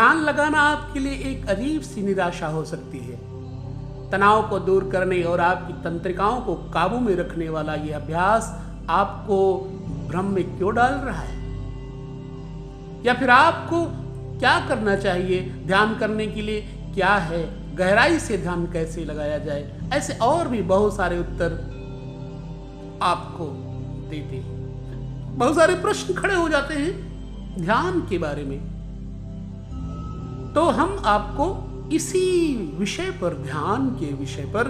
ध्यान लगाना आपके लिए एक अजीब सी निराशा हो सकती है। तनाव को दूर करने और आपकी तंत्रिकाओं को काबू में रखने वाला यह अभ्यास आपको भ्रम में क्यों डाल रहा है? या फिर आपको क्या करना चाहिए? ध्यान करने के लिए क्या है? गहराई से ध्यान कैसे लगाया जाए? ऐसे और भी बहुत सारे उत्तर आपको देते हैं। बहुत सारे प्रश्न खड़े हो जाते हैं ध्यान के बारे में। तो हम आपको इसी विषय पर, ध्यान के विषय पर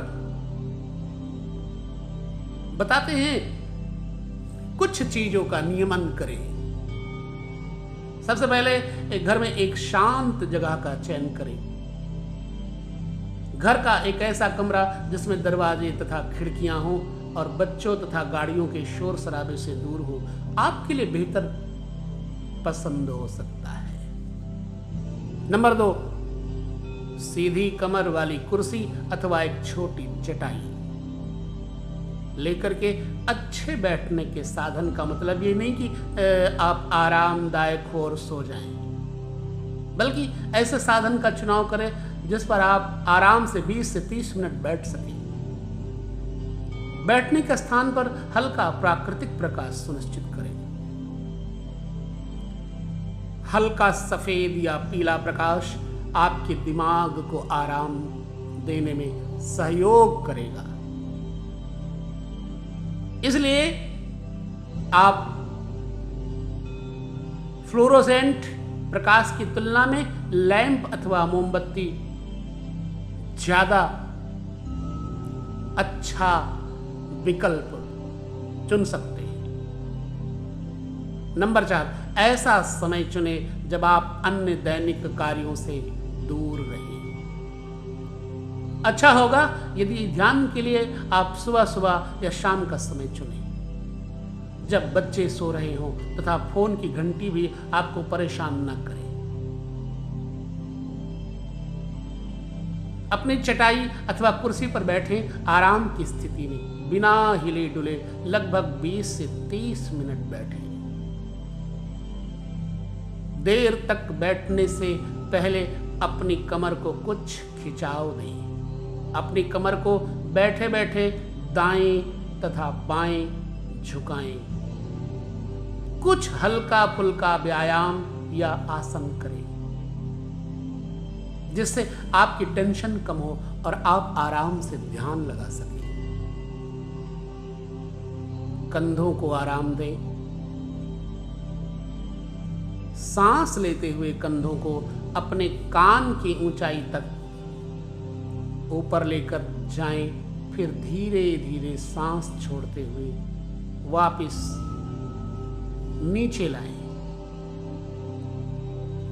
बताते हैं। कुछ चीजों का नियमन करें। सबसे पहले एक घर में एक शांत जगह का चयन करें। घर का एक ऐसा कमरा जिसमें दरवाजे तथा खिड़कियां हों और बच्चों तथा गाड़ियों के शोर शराबे से दूर हो, आपके लिए बेहतर पसंद हो सकता है। नंबर 2, सीधी कमर वाली कुर्सी अथवा एक छोटी चटाई लेकर के अच्छे बैठने के साधन का मतलब ये नहीं कि आप आरामदायक हो और सो जाएं, बल्कि ऐसे साधन का चुनाव करें जिस पर आप आराम से 20 से 30 मिनट बैठ सकें। बैठने के स्थान पर हल्का प्राकृतिक प्रकाश सुनिश्चित करें। हल्का सफेद या पीला प्रकाश आपके दिमाग को आराम देने में सहयोग करेगा। इसलिए आप फ्लोरोसेंट प्रकाश की तुलना में लैंप अथवा मोमबत्ती ज्यादा अच्छा विकल्प चुन सकते हैं। नंबर 4, ऐसा समय चुने जब आप अन्य दैनिक कार्यों से दूर रहें। अच्छा होगा यदि ध्यान के लिए आप सुबह सुबह या शाम का समय चुनें, जब बच्चे सो रहे हों तथा फोन की घंटी भी आपको परेशान न करे। अपनी चटाई अथवा कुर्सी पर बैठें। आराम की स्थिति में बिना हिले डुले लगभग 20 से 30 मिनट बैठें। देर तक बैठने से पहले अपनी कमर को कुछ खिंचाव दें। अपनी कमर को बैठे बैठे दाएं तथा बाएं झुकाएं। कुछ हल्का फुल्का व्यायाम या आसन करें जिससे आपकी टेंशन कम हो और आप आराम से ध्यान लगा सकें। कंधों को आराम दें। सांस लेते हुए कंधों को अपने कान की ऊंचाई तक ऊपर लेकर जाएं, फिर धीरे धीरे सांस छोड़ते हुए वापस नीचे लाएं।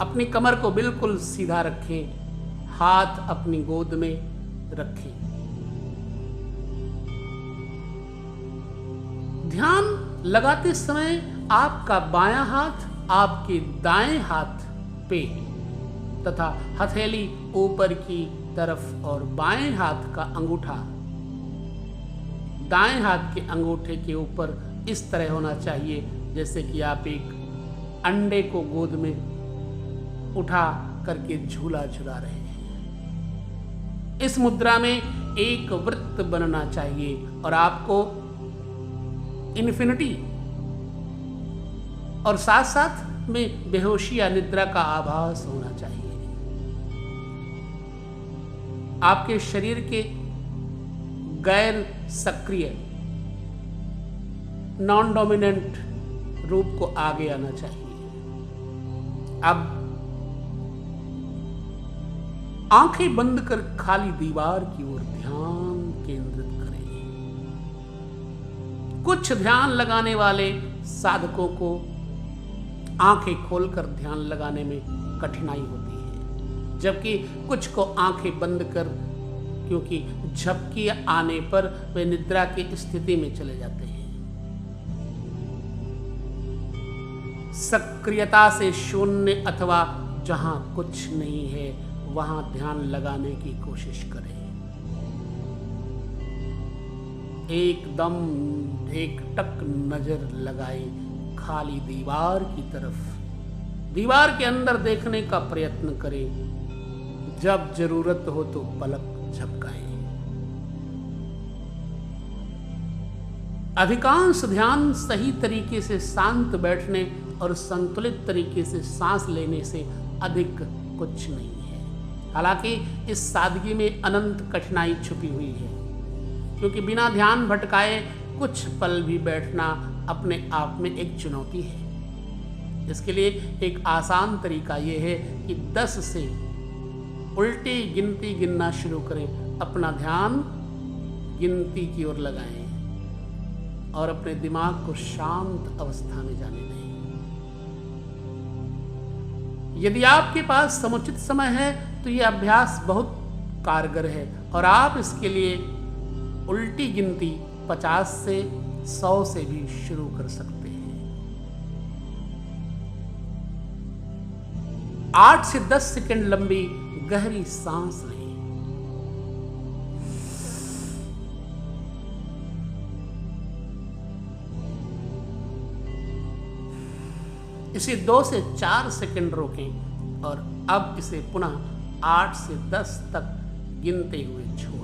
अपनी कमर को बिल्कुल सीधा रखें। हाथ अपनी गोद में रखें। ध्यान लगाते समय आपका बायां हाथ आपके दाएं हाथ पे तथा हथेली ऊपर की तरफ और बाएं हाथ का अंगूठा दाएं हाथ के अंगूठे के ऊपर इस तरह होना चाहिए जैसे कि आप एक अंडे को गोद में उठा करके झूला झुला रहे हैं। इस मुद्रा में एक वृत्त बनना चाहिए और आपको इन्फिनिटी और साथ साथ में बेहोशी या निद्रा का आभास होना चाहिए। आपके शरीर के गैर सक्रिय नॉन डोमिनेंट रूप को आगे आना चाहिए। अब आंखें बंद कर खाली दीवार की ओर ध्यान केंद्रित करें। कुछ ध्यान लगाने वाले साधकों को आंखें खोलकर ध्यान लगाने में कठिनाई होती है, जबकि कुछ को आंखें बंद कर क्योंकि झपकी आने पर वे निद्रा की स्थिति में चले जाते हैं। सक्रियता से शून्य अथवा जहां कुछ नहीं है वहां ध्यान लगाने की कोशिश करें। एकदम एकटक नजर लगाए खाली दीवार की तरफ दीवार के अंदर देखने का प्रयत्न करें। जब जरूरत हो तो पलक झपकाएं। अधिकांश ध्यान सही तरीके से शांत बैठने और संतुलित तरीके से सांस लेने से अधिक कुछ नहीं है। हालांकि इस सादगी में अनंत कठिनाई छुपी हुई है, क्योंकि बिना ध्यान भटकाए कुछ पल भी बैठना अपने आप में एक चुनौती है। इसके लिए एक आसान तरीका यह है कि 10 से उल्टी गिनती गिनना शुरू करें। अपना ध्यान गिनती की ओर लगाएं और अपने दिमाग को शांत अवस्था में जाने दें। यदि आपके पास समुचित समय है तो यह अभ्यास बहुत कारगर है और आप इसके लिए उल्टी गिनती 50 से 100 से भी शुरू कर सकते हैं। 8 से 10 सेकंड लंबी गहरी सांस लें। इसे 2 से 4 सेकंड रोकें और अब इसे पुनः 8 से 10 तक गिनते हुए छोड़ें।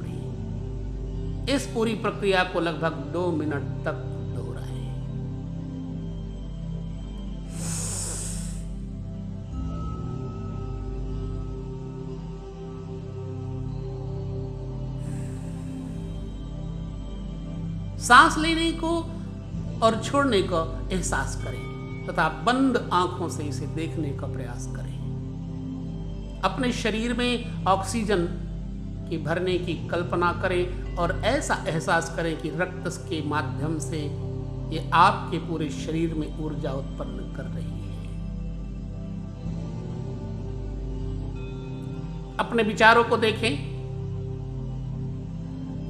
इस पूरी प्रक्रिया को लगभग 2 मिनट तक दोहराएं। सांस लेने को और छोड़ने का एहसास करें तथा बंद आंखों से इसे देखने का प्रयास करें। अपने शरीर में ऑक्सीजन की भरने की कल्पना करें और ऐसा एहसास करें कि रक्त के माध्यम से ये आपके पूरे शरीर में ऊर्जा उत्पन्न कर रही है। अपने विचारों को देखें।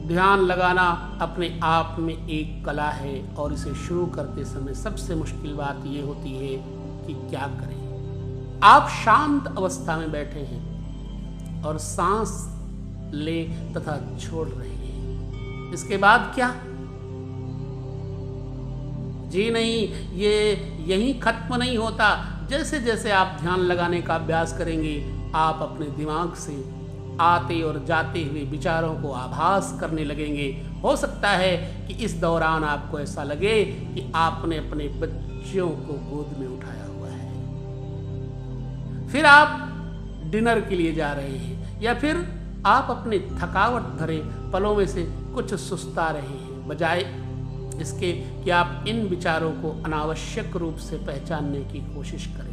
ध्यान लगाना अपने आप में एक कला है और इसे शुरू करते समय सबसे मुश्किल बात यह होती है कि क्या करें। आप शांत अवस्था में बैठे हैं और सांस ले तथा छोड़ रहे हैं। इसके बाद क्या? जी नहीं, ये यहीं खत्म नहीं होता। जैसे जैसे आप ध्यान लगाने का अभ्यास करेंगे, आप अपने दिमाग से आते और जाते हुए विचारों को आभास करने लगेंगे। हो सकता है कि इस दौरान आपको ऐसा लगे कि आपने अपने बच्चों को गोद में उठाया हुआ है। फिर आप डिनर के लिए जा रहे हैं या फिर आप अपने थकावट भरे पलों में से कुछ सुस्ता रहे हैं, बजाय इसके कि आप इन विचारों को अनावश्यक रूप से पहचानने की कोशिश करें।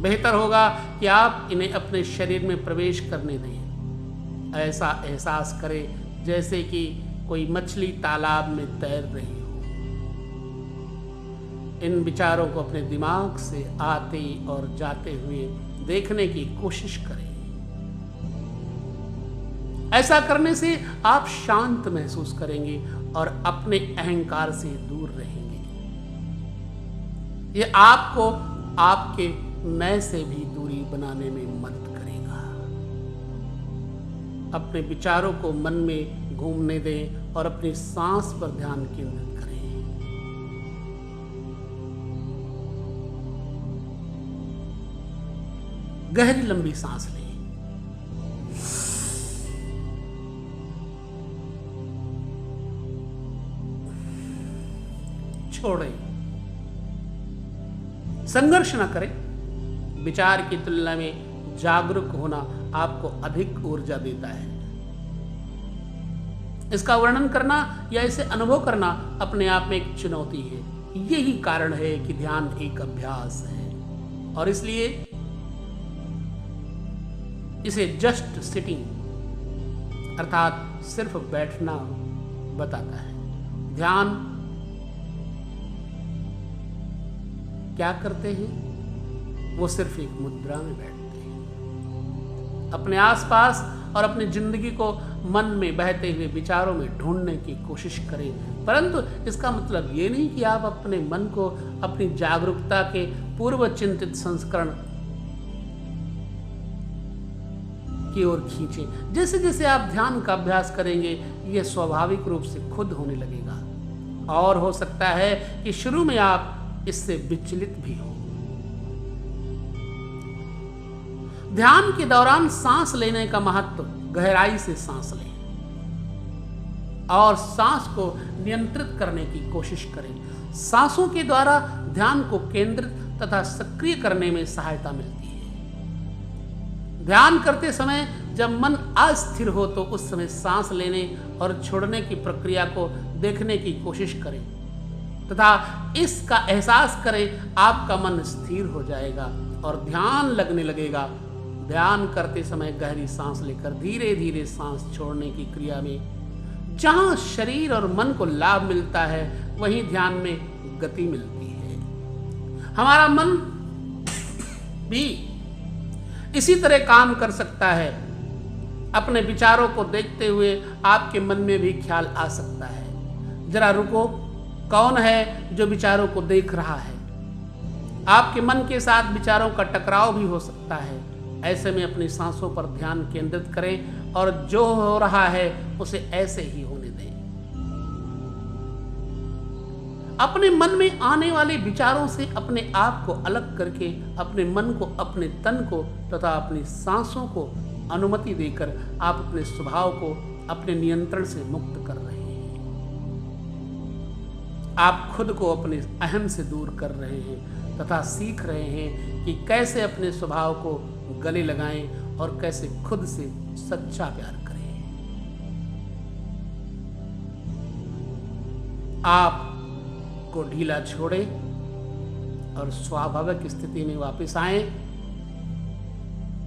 बेहतर होगा कि आप इन्हें अपने शरीर में प्रवेश करने दें। ऐसा एहसास करें जैसे कि कोई मछली तालाब में तैर रही हो। इन विचारों को अपने दिमाग से आते और जाते हुए देखने की कोशिश करें। ऐसा करने से आप शांत महसूस करेंगे और अपने अहंकार से दूर रहेंगे। यह आपको आपके मैं से भी दूरी बनाने में मदद करेगा। अपने विचारों को मन में घूमने दें और अपनी सांस पर ध्यान केंद्रित करें। गहरी लंबी सांस लें। छोड़ें। संघर्ष न करें। विचार की तुलना में जागरूक होना आपको अधिक ऊर्जा देता है। इसका वर्णन करना या इसे अनुभव करना अपने आप में एक चुनौती है। यही कारण है कि ध्यान एक अभ्यास है और इसलिए इसे जस्ट सिटिंग अर्थात सिर्फ बैठना बताता है। ध्यान क्या करते हैं? वो सिर्फ एक मुद्रा में बैठते हैं। अपने आसपास और अपनी जिंदगी को मन में बहते हुए विचारों में ढूंढने की कोशिश करें, परंतु इसका मतलब ये नहीं कि आप अपने मन को अपनी जागरूकता के पूर्व चिंतित संस्करण की ओर खींचें। जैसे जैसे आप ध्यान का अभ्यास करेंगे, यह स्वाभाविक रूप से खुद होने लगेगा। और हो सकता है कि शुरू में आप इससे विचलित भी हो। ध्यान के दौरान सांस लेने का महत्व, गहराई से सांस लें और सांस को नियंत्रित करने की कोशिश करें। सांसों के द्वारा ध्यान को केंद्रित तथा सक्रिय करने में सहायता मिलती है। ध्यान करते समय जब मन अस्थिर हो तो उस समय सांस लेने और छोड़ने की प्रक्रिया को देखने की कोशिश करें तथा इसका एहसास करें। आपका मन स्थिर हो जाएगा और ध्यान लगने लगेगा। ध्यान करते समय गहरी सांस लेकर धीरे धीरे सांस छोड़ने की क्रिया में जहां शरीर और मन को लाभ मिलता है, वहीं ध्यान में गति मिलती है। हमारा मन भी इसी तरह काम कर सकता है। अपने विचारों को देखते हुए आपके मन में भी ख्याल आ सकता है, जरा रुको, कौन है जो विचारों को देख रहा है? आपके मन के साथ विचारों का टकराव भी हो सकता है। ऐसे में अपनी सांसों पर ध्यान केंद्रित करें और जो हो रहा है उसे ऐसे ही होने दें। अपने मन में आने वाले विचारों से अपने आप को अलग करके अपने मन को, अपने तन को तथा अपनी सांसों को अनुमति देकर आप अपने स्वभाव को अपने नियंत्रण से मुक्त कर रहे हैं। आप खुद को अपने अहम से दूर कर रहे हैं तथा सीख रहे हैं कि कैसे अपने स्वभाव को गले लगाएं और कैसे खुद से सच्चा प्यार करें। आप को ढीला छोड़ें और स्वाभाविक स्थिति में वापस आएं।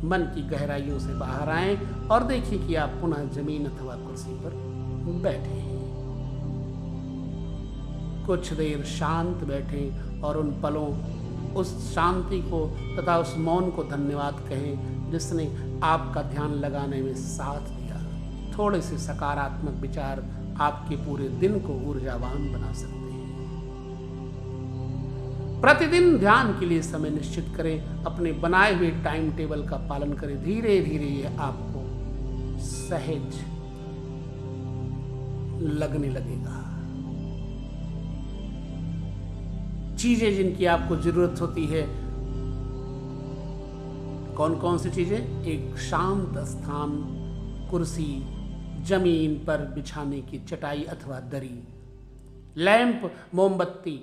मन की गहराइयों से बाहर आएं और देखिए कि आप पुनः जमीन अथवा कुर्सी पर बैठे हैं। कुछ देर शांत बैठें और उन पलों, उस शांति को तथा उस मौन को धन्यवाद कहें जिसने आपका ध्यान लगाने में साथ दिया। थोड़े से सकारात्मक विचार आपके पूरे दिन को ऊर्जावान बना सकते हैं। प्रतिदिन ध्यान के लिए समय निश्चित करें। अपने बनाए हुए टाइम टेबल का पालन करें। धीरे धीरे यह आपको सहज लगने लगेगा। चीजें जिनकी आपको जरूरत होती है, कौन कौन सी चीजें? एक शांत स्थान, कुर्सी, जमीन पर बिछाने की चटाई अथवा दरी, लैंप, मोमबत्ती,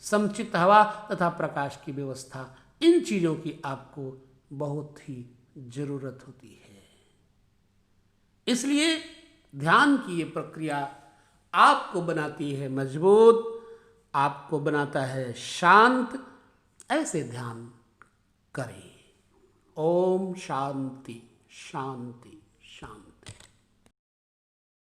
समुचित हवा तथा प्रकाश की व्यवस्था। इन चीजों की आपको बहुत ही जरूरत होती है। इसलिए ध्यान की ये प्रक्रिया आपको बनाती है मजबूत, आपको बनाता है शांत। ऐसे ध्यान करें। ओम शांति शांति शांति।